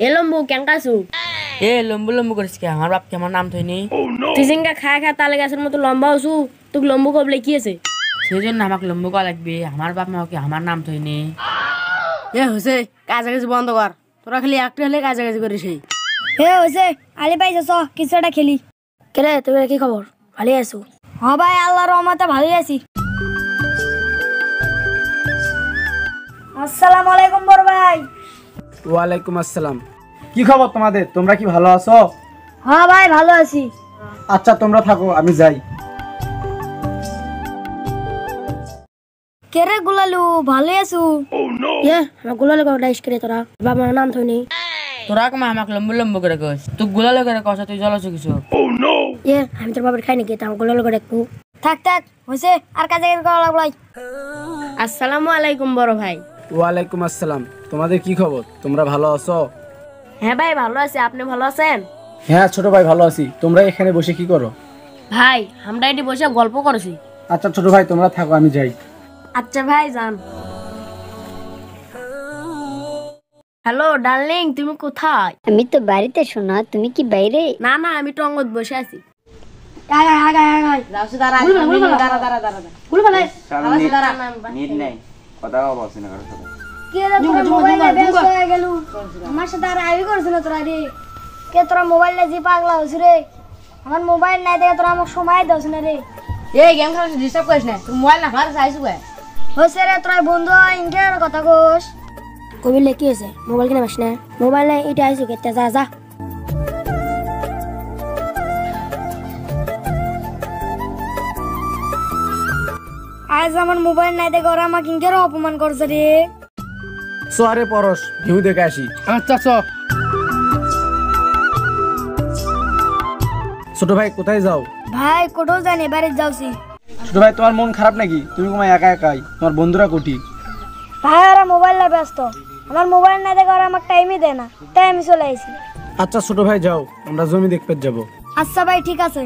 এ লম্বু কেঙ্কাছু এ লম্বু লম্বু করিস কে আমার বাপ কেমন নাম থইনি তুই সিঙ্গা খায় খায় তালে গাছের মতো লম্বা হসু তোকে লম্বু কবলে কি আছে সেই জন্য আমাকে লম্বু করা লাগবে আমার বাপ মাকে আমার নাম থইনি এ হইছে কাছাকাছি বন্ধ কর তোরা খালি একটা হলে কাছাকাছি করিস হে হইছে আলি পাইছে চ কিছু একটা খেলি কেরে তোর কি খবর ভালো আছো হ ভাই আল্লাহর রহমতে ভালোই আছি। আসসালামু আলাইকুম বড় ভাই। ওয়ালাইকুম আসসালাম। কি খবর তোমাদের? তোমরা কি ভালো আছো? হ্যাঁ ভাই ভালো আছি। আচ্ছা তোমরা থাকো, আমি যাই। কেরে গুলালু ভালোই আছো? এ আমার গুলালে কটা ইসকে তোরা বাবার নাম থইনি তোরা কমা আমাকে লম্বু লম্বু করে কস তুই গুলালো করে কস তুই জলছ কিছু এ আমি তোর বাবার খাই নাকি আমার গুলালে করে একটু থাক থাক হইছে আর কাছাকাছি করা লাগলাই। আসসালামু আলাইকুম বড় ভাই। ওয়ালাইকুম আসসালাম। তোমাদের কি খবর? তোমরা ভালো আছো? হ্যাঁ ভাই ভালো আছি, আপনি ভালো আছেন? হ্যাঁ ছোট ভাই ভালো আছি। তোমরা এখানে বসে কি করো? ভাই আমরা এটি বসে গল্প করছি। আচ্ছা ছোট ভাই তোমরা থাকো, আমি যাই। আচ্ছা ভাই যান। হ্যালো ডার্লিং, তুমি কোথায়? আমি তো বাড়িতে শোনা, তুমি কি বাইরে? না না আমি টঙ্গত বসে আছি। আয় আয় আয় আয় আয় রাসু দাঁড়া দাঁড়া গুলো ফেলাই নিট নাই কথা বলছ না কারোর সাথে। কে রে তোর মোবাইলে ব্যস্ত হয়ে গেল আমার সাথে আর আইবি করছিস তোরা রে কে তোরা মোবাইলে জি পাগলা হইছ রে আমার মোবাইল নাই দেখে তোরা আমাকে সময় দাওছ না রে এই গেম খেলা ডিস্টার্ব করিস না তুই মোবাইল না ভালো চাইছু কে হইছে রে তোরা বন্ধু ইনকের কথা কোস কবিলে কি আছে মোবাইল কিনে বাস না মোবাইল নাই এটা আইছো কেতে যা যা আজ আমার মোবাইল নাই দেখে ওরা আমাকে ইনকের অপমান করছে রে সরে পরশ ভিউ দেখে আসি। আচ্ছা চ। ছোট ভাই কোথায় যাও? ভাই কোথাও জানি বাড়ি যাওছি। ছোট ভাই তোমার মন খারাপ নাকি? তুমি ঘুমাই একা একাই, তোমার বন্ধুরা কোটি? ভাই ওরা মোবাইলে ব্যস্ত, আমার মোবাইল নাই দেখে ওরা আমাকে টাইমই দেয় না, তাই আমি চলে আইছি। আচ্ছা ছোট ভাই যাও, আমরা জমি দেখতে যাব। আচ্ছা ভাই ঠিক আছে।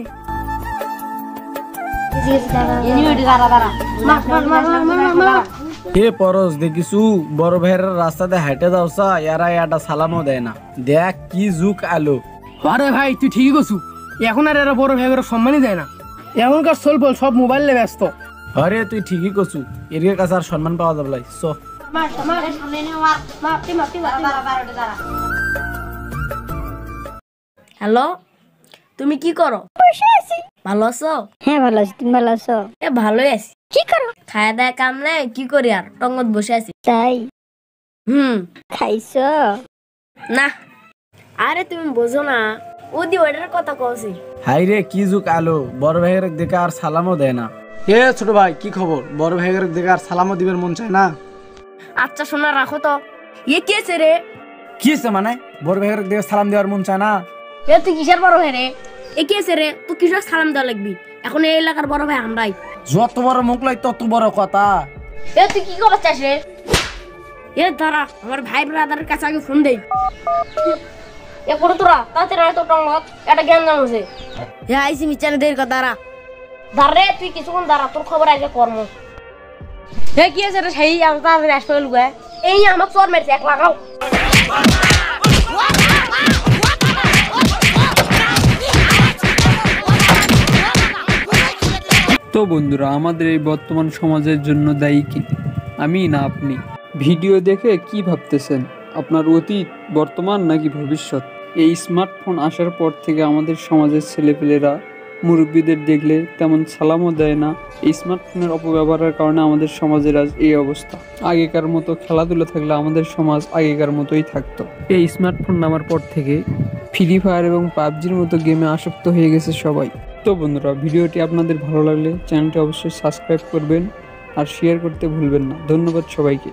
হে পরশ দেখিছু বড় ভাইয়ের রাস্তাতে হেঁটে যাওছা এরা একটা সালামও দেয় না। দেখ কি যুগ আলো। আরে ভাই তুই ঠিকই কছু, এখন আর এরা বড় ভাই সম্মানই দেয় না, এখনকার চলবল সব মোবাইলে ব্যস্ত। আরে তুই ঠিকই কছু, এর কাছে আর সম্মান পাওয়া যাবে না। চ। হ্যালো তুমি কি করো? ভালো আছো? হ্যাঁ ভালো আছি, তুমি ভালো আছো? এ ভালোই আছি। কি করো? খায় দায় কাম নাই, কি করি আর টঙ্গত বসে আছি। তাই খাইছো? না আরে তুমি বোঝো না, ওদি ওইটার কথা কইছি। হাই রে কি যুগ আলো, বড় ভাইয়ের দেখে আর সালামও দেয় না। এ ছোট ভাই কি খবর? বড় ভাইয়ের দেখে আর সালামও দিবের মন চায় না? আচ্ছা শোনা রাখো তো, এ কি আছে রে? কি আছে মানে? বড় ভাইয়ের দেখে সালাম দেওয়ার মন চায় না? এ তুই কিসের বড় ভাই রে? এ কি আছে রে? তুই কিসের সালাম দেওয়া লাগবি? এখন এই এলাকার বড় ভাই আমরাই। যত বড় মুখ লাই তত বড় কথা। এ তুই কি খবর চাস রে? এ দাঁড়া, আমার ভাই ব্রাদারের কাছে আগে ফোন দেই। এ পড়ে তোরা তাড়াতাড়ি তো টঙ্গত এটা জ্ঞান জানছে। হে আইসি মিচানে দেরি কর দাঁড়া। দাঁড়া তুই কিছুক্ষণ দাঁড়া, তোর খবর আগে কর্ম। হে কি আছে রে সেই আমি তাড়াতাড়ি আসতে লুকা। এই আমাকে চোর মেরেছে, এক লাগাও। তো বন্ধুরা আমাদের এই বর্তমান সমাজের জন্য দায়ী কি আমি না আপনি? ভিডিও দেখে কি ভাবতেছেন? আপনার অতীত, বর্তমান নাকি ভবিষ্যৎ? এই স্মার্টফোন আসার পর থেকে আমাদের সমাজের ছেলেপেলেরা মুরব্বীদের দেখলে তেমন সালামও দেয় না। এই স্মার্টফোনের অপব্যবহারের কারণে আমাদের সমাজের আজ এই অবস্থা। আগেকার মতো খেলাধুলা থাকলে আমাদের সমাজ আগেকার মতোই থাকতো। এই স্মার্টফোন নামার পর থেকে ফ্রি ফায়ার এবং পাবজির মতো গেমে আসক্ত হয়ে গেছে সবাই। তো বন্ধুরা ভিডিওটি আপনাদের ভালো লাগলে চ্যানেলটি অবশ্যই সাবস্ক্রাইব করবেন আর শেয়ার করতে ভুলবেন না। ধন্যবাদ সবাইকে।